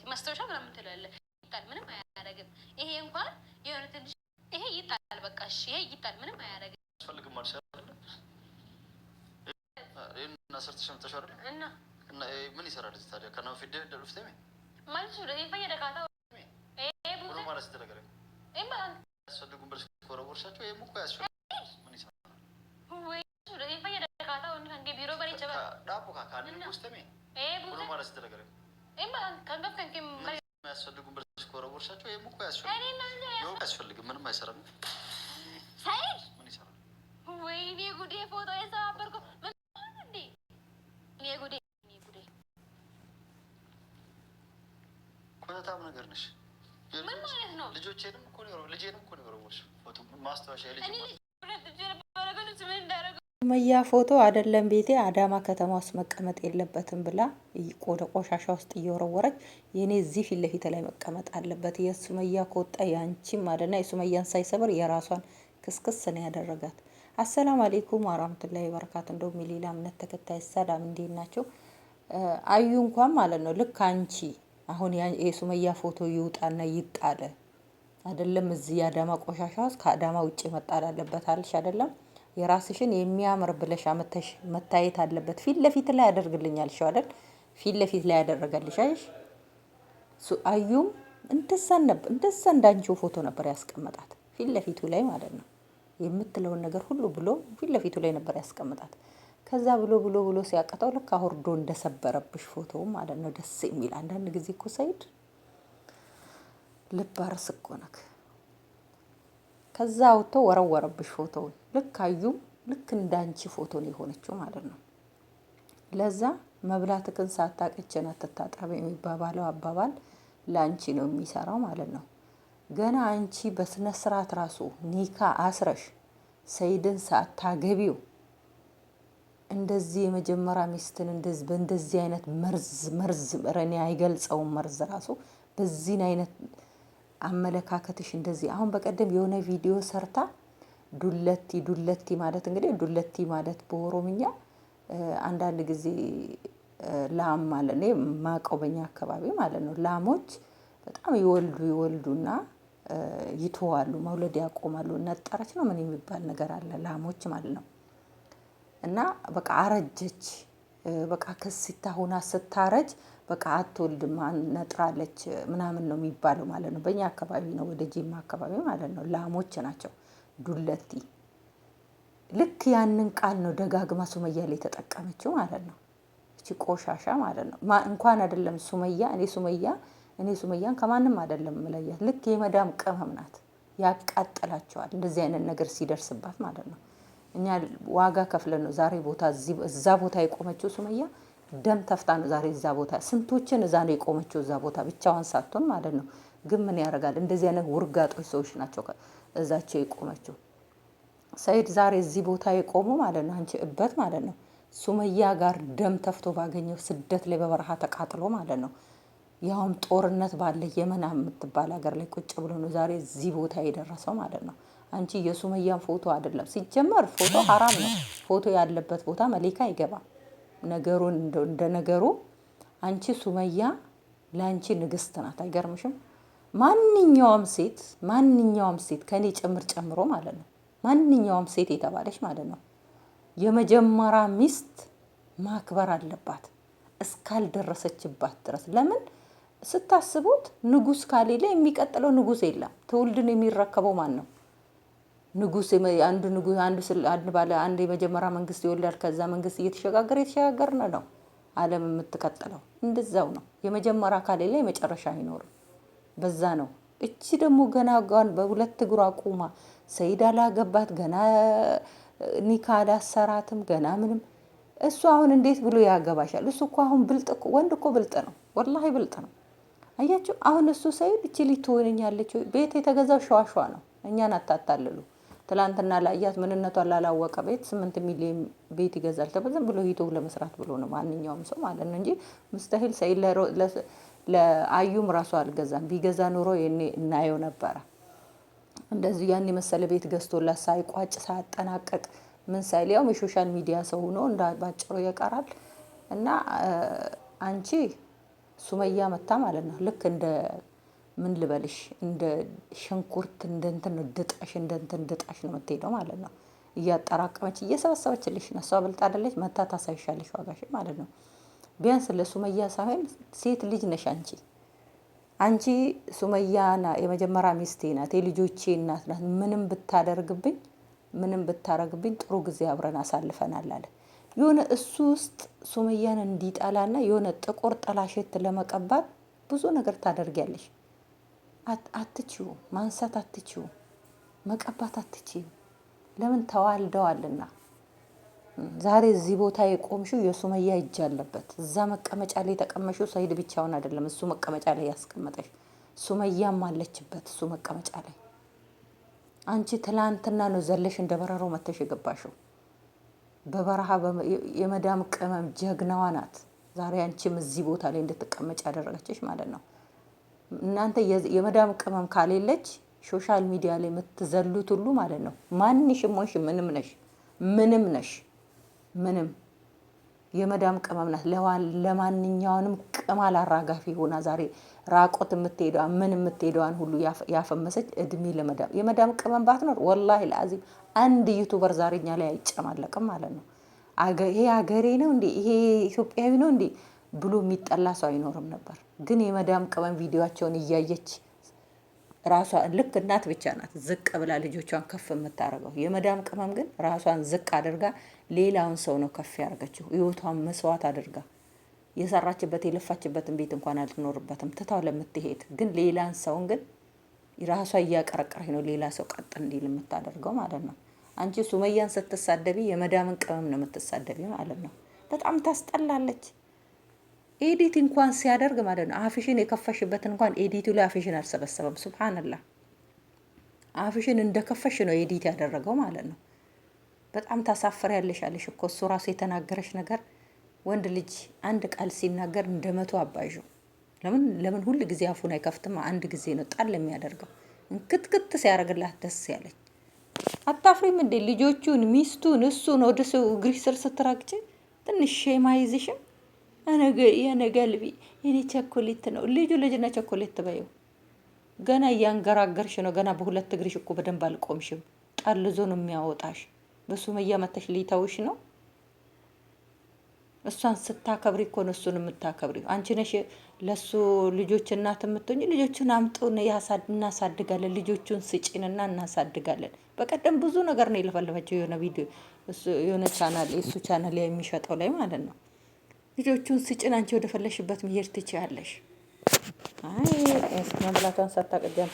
ማስተዋሻ ምናምን ትላለህ። ይጣል ምንም አያደርግም። ይሄ እንኳን የሆነ ትንሽ ይሄ ይጣል በቃ እሺ፣ ይሄ ይጣል ምንም አያደርግም። አስፈልግም ማለት አይደለም። እና ሰርተሽ መጥተሽ አይደል? እና ምን ይሰራል እዚህ ታዲያ? ከናው ፊት ደልፍቴ ማለት ነው። ይሄ ፈየደካታ ይሄ ብዙ ማለት ተደረገ። ይሄ ማለት ያስፈልጉም ብለሽ ኮረቦርሻቸው ይሄ ሙቆ ያስፈልግ ምን ይሰራል? ወይ ይሄ ፈየደካታ ወንድ ከንገ ቢሮ በሪ ጀባ ዳቦ ካካን ሙስተሜ ይሄ ብዙ ማለት ተደረገ። ይሄ ማለት ከንገ ከንገ ያስፈልጉም ብለሽ ኮረቦርሻቸው ይሄ ሙቆ ያስፈልግ ምንም አይሰራም። ሳይድ ምን ይሰራል? ወይኔ ጉዴ ፎቶ የሰባበርኩ እንዴ! እኔ ጉዴ ቆጣጣም ነገር ነሽ። ምን ማለት ነው? ልጆቼንም እኮ ነው ልጄንም እኮ ነው ወርሽ ፎቶ ማስተዋሻ ልጅ ሱመያ ፎቶ አይደለም ቤቴ አዳማ ከተማ ውስጥ መቀመጥ የለበትም ብላ ቆሻሻ ውስጥ እየወረወረች የኔ እዚህ ፊት ለፊት ላይ መቀመጥ አለበት። የሱመያ ከወጣ ያንቺም አደና የሱመያን ሳይሰበር የራሷን ክስክስ ነው ያደረጋት። አሰላሙ አለይኩም ወራህመቱላሂ ወበረካቱ። እንደውም የሌላ እምነት ተከታይ ሰላም እንዴት ናቸው? አዩ እንኳን ማለት ነው ልክ አንቺ አሁን የሱመያ ፎቶ ይውጣና ይጣለ አይደለም እዚህ የአዳማ ቆሻሻ ውስጥ ከአዳማ ውጪ መጣል አለበት አልሽ አይደለም? የራስሽን የሚያምር ብለሽ አመተሽ መታየት አለበት። ፊት ለፊት ላይ ያደርግልኛል ሻው አይደል? ፊት ለፊት ላይ ያደረገልሽ አይሽ አዩም እንደዛ እንዳንቺው ፎቶ ነበር ያስቀመጣት ፊት ለፊቱ ላይ ማለት ነው። የምትለውን ነገር ሁሉ ብሎ ፊት ለፊቱ ላይ ነበር ያስቀመጣት። ከዛ ብሎ ሲያቀጣው ልክ አውርዶ እንደሰበረብሽ ፎቶ ማለት ነው። ደስ የሚል አንዳንድ ጊዜ እኮ ሰይድ ልብ አርስ እኮ ነክ። ከዛ አውጥቶ ወረወረብሽ ፎቶውን። ልክ አዩም ልክ እንዳንቺ ፎቶ ነው የሆነችው ማለት ነው። ለዛ መብላትክን ሳታቀቸና ተታጣበ የሚባባለው አባባል ላንቺ ነው የሚሰራው ማለት ነው። ገና አንቺ በስነ ስርዓት ራሱ ኒካ አስረሽ ሰይድን ሳታገቢው እንደዚህ የመጀመሪያ ሚስትን በእንደዚህ አይነት መርዝ ረኔ አይገልጸውም። መርዝ ራሱ በዚህ አይነት አመለካከትሽ እንደዚህ አሁን በቀደም የሆነ ቪዲዮ ሰርታ ዱለቲ ማለት እንግዲህ ዱለቲ ማለት በኦሮምኛ አንዳንድ ጊዜ ላም ማለት ነው ማቀው በእኛ አካባቢ ማለት ነው። ላሞች በጣም ይወልዱና ይተዋሉ፣ መውለድ ያቆማሉ። ነጠረች ነው ምን የሚባል ነገር አለ ላሞች ማለት ነው። እና በቃ አረጀች በቃ ከስታ ሆና ስታረጅ በቃ አትወልድም ነጥራለች ምናምን ነው የሚባለው ማለት ነው። በእኛ አካባቢ ነው ወደ ጂማ አካባቢ ማለት ነው ላሞች ናቸው ዱለቲ። ልክ ያንን ቃል ነው ደጋግማ ሱመያ ላይ ተጠቀመችው ማለት ነው። እቺ ቆሻሻ ማለት ነው እንኳን አይደለም ሱመያ እኔ ሱመያን ከማንም አይደለም መለያት። ልክ የመዳም ቅመም ናት ያቃጥላቸዋል እንደዚህ አይነት ነገር ሲደርስባት ማለት ነው። እኛ ዋጋ ከፍለን ነው ዛሬ ቦታ እዛ ቦታ የቆመችው ሱመያ ደም ተፍታ ነው ዛሬ እዛ ቦታ ስንቶችን እዛ ነው የቆመችው እዛ ቦታ ብቻዋን ሳትሆን ማለት ነው። ግን ምን ያደርጋል እንደዚህ አይነት ውርጋጦች ሰዎች ናቸው እዛቸው የቆመችው። ሰይድ ዛሬ እዚህ ቦታ የቆሙ ማለት ነው አንቺ እበት ማለት ነው ሱመያ ጋር ደም ተፍቶ ባገኘው ስደት ላይ በበረሃ ተቃጥሎ ማለት ነው። ያውም ጦርነት ባለ የመን የምትባል ሀገር ላይ ቁጭ ብሎ ነው ዛሬ እዚህ ቦታ የደረሰው ማለት ነው። አንቺ የሱመያን ፎቶ አይደለም ሲጀመር ፎቶ ሐራም ነው። ፎቶ ያለበት ቦታ መሌካ አይገባም። ነገሩን እንደ ነገሩ አንቺ ሱመያ ላንቺ ንግስት ናት። አይገርምሽም? ማንኛውም ሴት ከኔ ጨምሮ ማለት ነው ማንኛውም ሴት የተባለች ማለት ነው የመጀመሪያ ሚስት ማክበር አለባት እስካልደረሰችባት ድረስ። ለምን ስታስቡት ንጉስ ካሌለ የሚቀጥለው ንጉስ የለም። ትውልድን የሚረከበው ማን ነው? ንጉስ አንድ የመጀመሪያ መንግስት ይወልዳል። ከዛ መንግስት እየተሸጋገረ ነው ዓለም የምትቀጥለው። እንደዛው ነው። የመጀመሪያ ካሌለ የመጨረሻ አይኖርም። በዛ ነው። እቺ ደግሞ ገና በሁለት እግሯ ቁማ ሰይድ አላገባት ገና ኒካ አላሰራትም ገና ምንም። እሱ አሁን እንዴት ብሎ ያገባሻል? እሱ እኮ አሁን ወንድ እኮ ብልጥ ነው፣ ወላሂ ብልጥ ነው። አያችሁ አሁን እሱ ሰይድ እቺ ልትሆነኛለች ቤት የተገዛው ሸዋሸዋ ነው። እኛን አታታልሉ። ትላንትና ላያት ምንነቷን ላላወቀ ቤት 8 ሚሊዮን ቤት ይገዛል ተበዘም ብሎ ሂዶ ለመስራት ብሎ ነው ማንኛውም ሰው ማለት ነው እንጂ ሙስተሂል ሰይድ ለአዩም ራሱ አልገዛም። ቢገዛ ኑሮ የኔ እናየው ነበር። እንደዚህ ያን የመሰለ ቤት ገዝቶላት ሳይቋጭ ሳያጠናቀቅ ምን ሳይል ያው የሶሻል ሚዲያ ሰው ሆኖ ባጭሩ ይቀራል። እና አንቺ ሱመያ መታ ማለት ነው። ልክ እንደ ምን ልበልሽ እንደ ሽንኩርት እንደ እንትን ድጣሽ እንደ እንትን ድጣሽ ነው የምትሄደው ማለት ነው። እያጠራቀመች እየሰበሰበችልሽ ነው። እሷ ብልጥ አይደለች። መታ ታሳይሻለሽ ዋጋሽ ማለት ነው። ቢያንስ ለሱመያ ሳይሆን ሴት ልጅ ነሽ አንቺ ሱመያና የመጀመሪያ ሚስቴ ናት፣ የልጆቼ እናት ናት። ምንም ብታረግብኝ ጥሩ ጊዜ አብረን አሳልፈናል አለ። የሆነ እሱ ውስጥ ሱመያን እንዲጠላና የሆነ ጥቁር ጥላሸት ለመቀባት ብዙ ነገር ታደርጊያለሽ። አትችው፣ ማንሳት አትችው፣ መቀባት አትችው። ለምን ተዋልደዋልና። ዛሬ እዚህ ቦታ የቆምሽው የሱመያ እጅ አለበት። እዛ መቀመጫ ላይ የተቀመሽው ሰይድ ብቻውን አይደለም፣ እሱ መቀመጫ ላይ ያስቀመጠሽ ሱመያም አለችበት እሱ መቀመጫ ላይ። አንቺ ትላንትና ነው ዘለሽ እንደ በረሮ መተሽ የገባሽው። በበረሃ የመዳም ቅመም ጀግናዋ ናት። ዛሬ አንቺም እዚህ ቦታ ላይ እንድትቀመጭ ያደረገችሽ ማለት ነው። እናንተ የመዳም ቅመም ካሌለች ሶሻል ሚዲያ ላይ የምትዘሉት ሁሉ ማለት ነው ማንሽም ሆንሽ ምንም ነሽ ምንም የመዳም ቅመም ናት። ለማንኛውንም ቅማል አራጋፊ ሆና ዛሬ ራቆት የምትሄደዋን ምን የምትሄደዋን ሁሉ ያፈመሰች እድሜ ለመዳም። የመዳም ቅመም ባትኖር ወላሂ ለአዚም አንድ ዩቱበር ዛሬኛ ላይ አይጨማለቅም ማለት ነው። ይሄ ሀገሬ ነው እንዴ ይሄ ኢትዮጵያዊ ነው እንዴ ብሎ የሚጠላ ሰው አይኖርም ነበር። ግን የመዳም ቅመም ቪዲዮቸውን እያየች ራሷ ልክ እናት ብቻ ናት ዝቅ ብላ ልጆቿን ከፍ የምታደርገው። የመዳም ቅመም ግን ራሷን ዝቅ አድርጋ ሌላውን ሰው ነው ከፍ ያደርገችው። ህይወቷን መስዋዕት አድርጋ የሰራችበት የለፋችበትን ቤት እንኳን አልትኖርበትም ትታው ለምትሄድ ግን ሌላን ሰውን ግን ራሷ እያቀረቀረች ነው ሌላ ሰው ቀጥ እንዲል የምታደርገው ማለት ነው። አንቺ ሱመያን ስትሳደቢ የመዳምን ቅመም ነው የምትሳደቢ ማለት ነው። በጣም ታስጠላለች። ኤዲት እንኳን ሲያደርግ ማለት ነው አፍሽን የከፈሽበትን እንኳን ኤዲቱ ላይ አፍሽን አልሰበሰበም። ሱብሃንአላህ አፍሽን እንደከፈሽ ነው ኤዲት ያደረገው ማለት ነው። በጣም ታሳፍሪያለሽ አለሽ እኮ እሱ ራሱ የተናገረሽ ነገር። ወንድ ልጅ አንድ ቃል ሲናገር እንደ 100 አባዡ። ለምን ሁሉ ጊዜ አፉን አይከፍትም? አንድ ጊዜ ነው ጣል የሚያደርገው። እንክትክት ሲያደርግላት ደስ ያለኝ። አታፍሪም እንዴ? ልጆቹን ሚስቱን እሱን ወደ ሰው እግሪ ስር ስትራግጭ ትንሽ ሼም አይዝሽም? የነገ ልቢ የኔ ቸኮሌት ነው ልጁ ልጅና ቸኮሌት በይው። ገና እያንገራገርሽ ነው። ገና በሁለት እግርሽ እኮ በደንብ አልቆምሽም። ጠልዞ ነው የሚያወጣሽ። በሱመያ መተሽ ሊተውሽ ነው። እሷን ስታከብሪ እኮ ነው እሱን የምታከብሪው። አንቺ ነሽ ለሱ ልጆች እናት የምትሆኝ። ልጆቹን አምጡን እናሳድጋለን፣ ልጆቹን ስጪንና እናሳድጋለን። በቀደም ብዙ ነገር ነው የለፈለፈችው። የሆነ ቪዲዮ የሆነ ቻናል የሱ ቻናል የሚሸጠው ላይ ማለት ነው። ልጆቹን ስጭን አንቺ ወደ ፈለሽበት መሄድ ትችያለሽ። አይ መብላቷን ሳታቀጃም